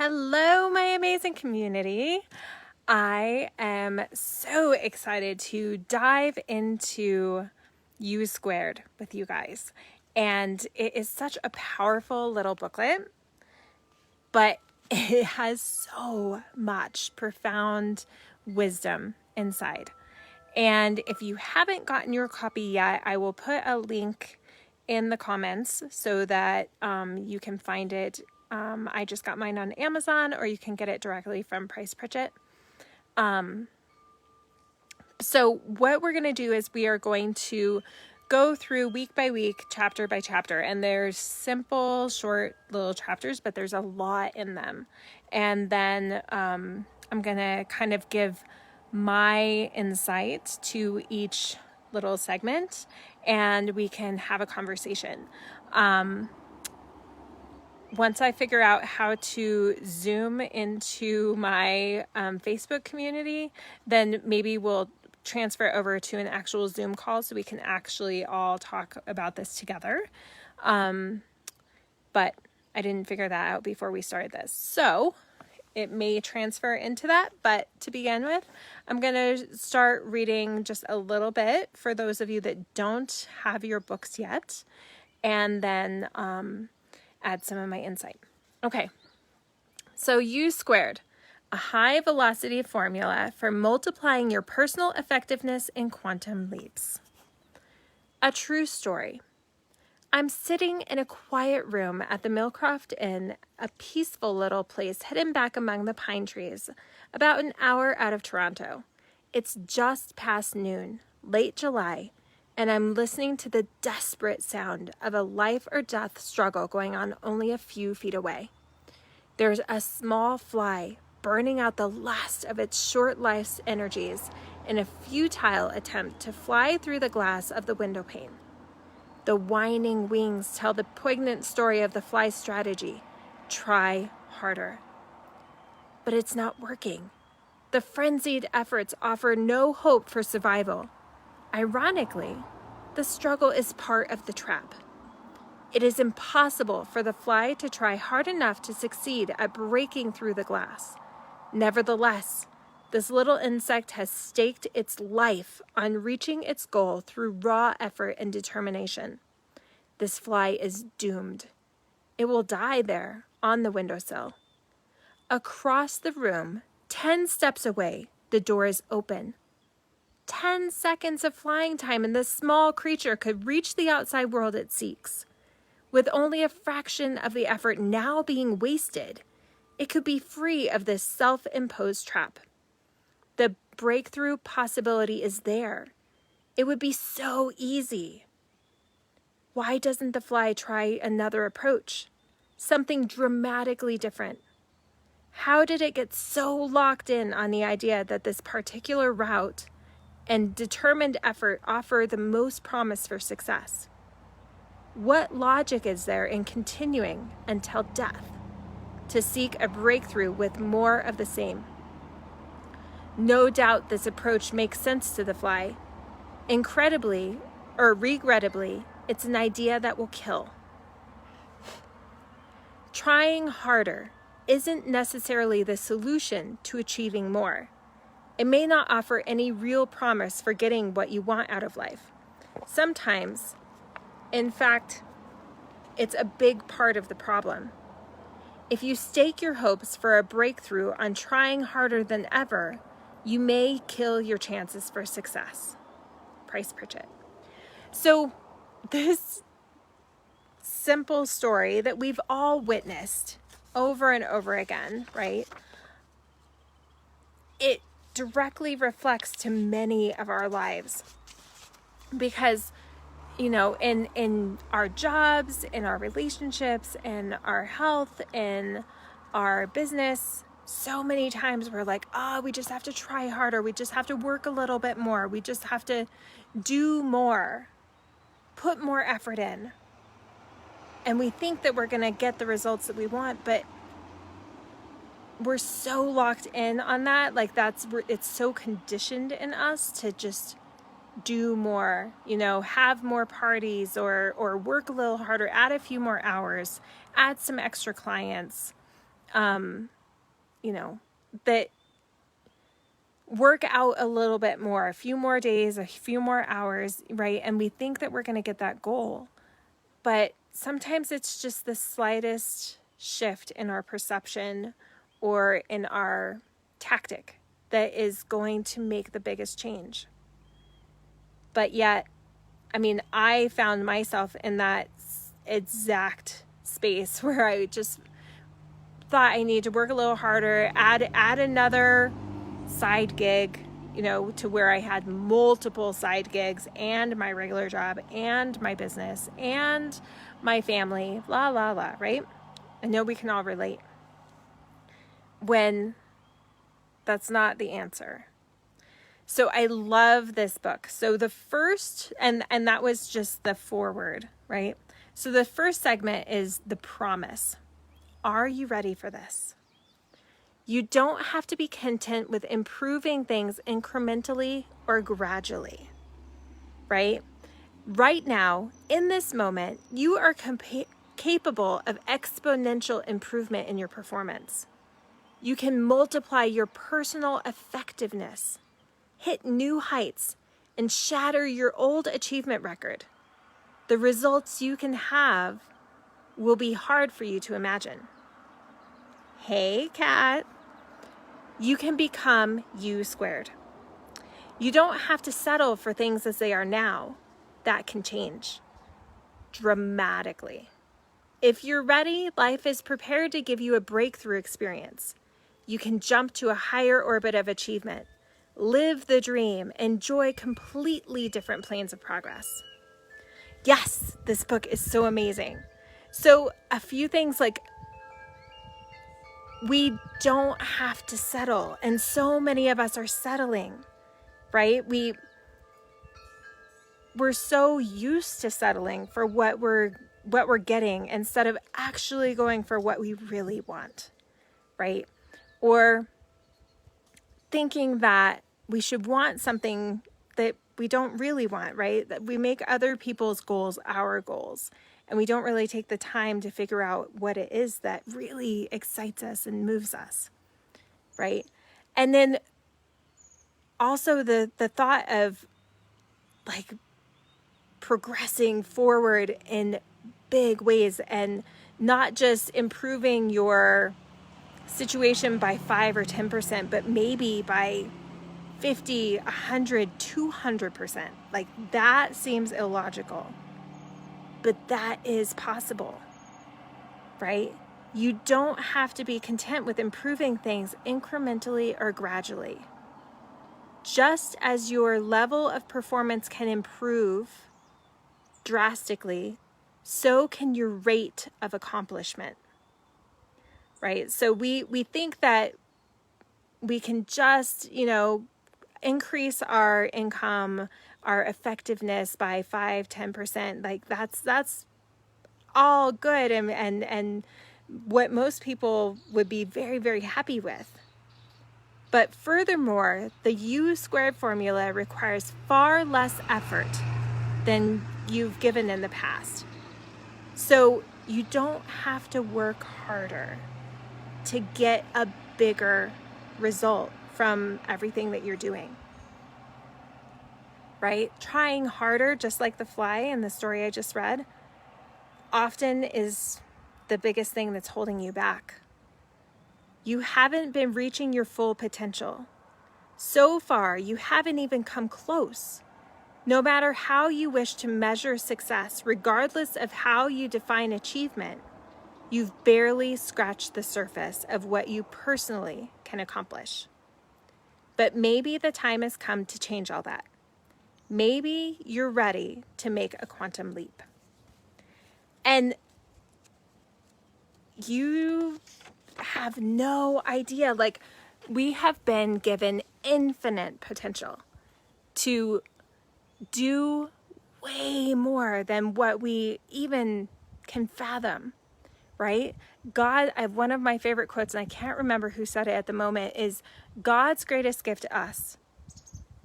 Hello, my amazing community. I am so excited to dive into U Squared with you guys. And it is such a powerful little booklet, but it has so much profound wisdom inside. And if you haven't gotten your copy yet, I will put a link in the comments so that you can find it. I just got mine on Amazon, or you can get it directly from Price Pritchett. So what we're going to do is we are going to go through week by week, chapter by chapter, and there's simple, short little chapters, but there's a lot in them. And then I'm going to kind of give my insight to each little segment, and we can have a conversation. Once I figure out how to zoom into my Facebook community, then maybe we'll transfer over to an actual Zoom call so we can actually all talk about this together. But I didn't figure that out before we started this. So it may transfer into that, but to begin with, I'm going to start reading just a little bit for those of you that don't have your books yet, and then add some of my insight. Okay, so U Squared, a high velocity formula for multiplying your personal effectiveness in quantum leaps. A true story. I'm sitting in a quiet room at the Millcroft Inn, a peaceful little place hidden back among the pine trees, about an hour out of Toronto. It's just past noon, late July, and I'm listening to the desperate sound of a life or death struggle going on only a few feet away. There's a small fly burning out the last of its short life's energies in a futile attempt to fly through the glass of the window pane. The whining wings tell the poignant story of the fly's strategy: try harder. But it's not working. The frenzied efforts offer no hope for survival. Ironically, the struggle is part of the trap. It is impossible for the fly to try hard enough to succeed at breaking through the glass. Nevertheless, this little insect has staked its life on reaching its goal through raw effort and determination. This fly is doomed. It will die there, on the windowsill. Across the room, 10 steps away, the door is open. 10 seconds of flying time and this small creature could reach the outside world it seeks. With only a fraction of the effort now being wasted, it could be free of this self-imposed trap. The breakthrough possibility is there. It would be so easy. Why doesn't the fly try another approach? Something dramatically different. How did it get so locked in on the idea that this particular route and determined effort offer the most promise for success? What logic is there in continuing until death to seek a breakthrough with more of the same? No doubt this approach makes sense to the fly. Incredibly, or regrettably, it's an idea that will kill. Trying harder isn't necessarily the solution to achieving more. It may not offer any real promise for getting what you want out of life. Sometimes, in fact, it's a big part of the problem. If you stake your hopes for a breakthrough on trying harder than ever, you may kill your chances for success. Price Pritchett. So this simple story that we've all witnessed over and over again, right? It directly reflects to many of our lives because, in our jobs, in our relationships, in our health, in our business, so many times we're like, we just have to try harder. We just have to work a little bit more. We just have to do more, put more effort in. And we think that we're going to get the results that we want, but we're so locked in on that. Like it's so conditioned in us to just do more, have more parties or work a little harder, add a few more hours, add some extra clients, you know, that work out a little bit more, a few more days, a few more hours, right? And we think that we're going to get that goal. But sometimes it's just the slightest shift in our perception or in our tactic that is going to make the biggest change. But yet, I mean, I found myself in that exact space where I just thought I need to work a little harder, add another side gig, you know, to where I had multiple side gigs and my regular job and my business and my family, right? I know we can all relate when that's not the answer. So I love this book. So the first, and that was just the foreword, right? So the first segment is the promise. Are you ready for this? You don't have to be content with improving things incrementally or gradually, right? Right now, in this moment, you are capable of exponential improvement in your performance. You can multiply your personal effectiveness, hit new heights, and shatter your old achievement record. The results you can have will be hard for you to imagine. Hey, Kat. You can become U squared. You don't have to settle for things as they are now. That can change dramatically. If you're ready, life is prepared to give you a breakthrough experience. You can jump to a higher orbit of achievement, live the dream, enjoy completely different planes of progress. Yes, this book is so amazing. So a few things like, we don't have to settle. And so many of us are settling, right? We're so used to settling for what we're getting instead of actually going for what we really want, right? Or thinking that we should want something that we don't really want, right? That we make other people's goals our goals, and we don't really take the time to figure out what it is that really excites us and moves us, right? And then also the thought of like progressing forward in big ways and not just improving your situation by 5 or 10%, but maybe by 50, 100, 200%. Like that seems illogical, but that is possible, right? You don't have to be content with improving things incrementally or gradually. Just as your level of performance can improve drastically, so can your rate of accomplishment, right? So we think that we can just, increase our income, our effectiveness by 5, 10%. Like that's all good and what most people would be very, very happy with. But furthermore, the U squared formula requires far less effort than you've given in the past. So you don't have to work harder to get a bigger result from everything that you're doing, right? Trying harder, just like the fly in the story I just read, often is the biggest thing that's holding you back. You haven't been reaching your full potential. So far, you haven't even come close. No matter how you wish to measure success, regardless of how you define achievement, you've barely scratched the surface of what you personally can accomplish. But maybe the time has come to change all that. Maybe you're ready to make a quantum leap. And you have no idea. Like, we have been given infinite potential to do way more than what we even can fathom, right? God, I have one of my favorite quotes, and I can't remember who said it at the moment, is God's greatest gift to us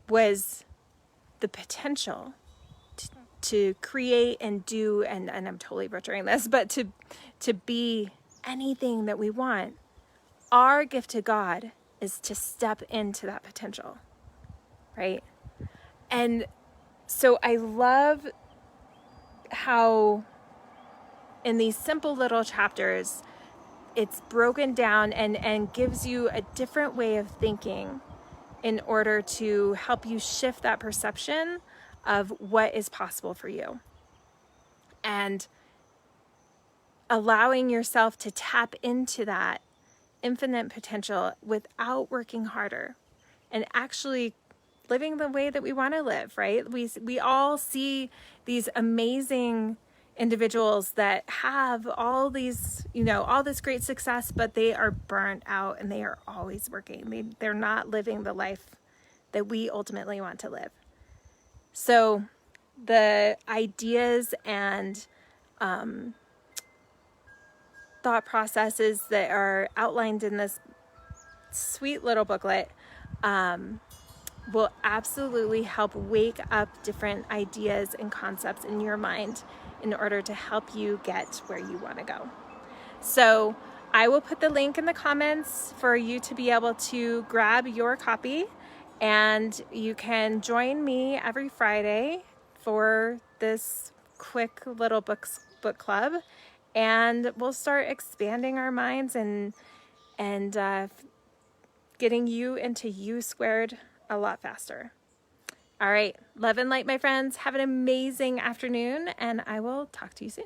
was the potential to create and do, and I'm totally butchering this, but to be anything that we want Our gift to God is to step into that potential, right? And so I love how in these simple little chapters, it's broken down and gives you a different way of thinking in order to help you shift that perception of what is possible for you. And allowing yourself to tap into that infinite potential without working harder and actually living the way that we want to live, right? We all see these amazing individuals that have all these, all this great success, but they are burnt out and they are always working. They're not living the life that we ultimately want to live. So the ideas and thought processes that are outlined in this sweet little booklet will absolutely help wake up different ideas and concepts in your mind in order to help you get where you want to go. So I will put the link in the comments for you to be able to grab your copy, and you can join me every Friday for this quick little book club, and we'll start expanding our minds and getting you into U squared a lot faster. All right, love and light, my friends. Have an amazing afternoon, and I will talk to you soon.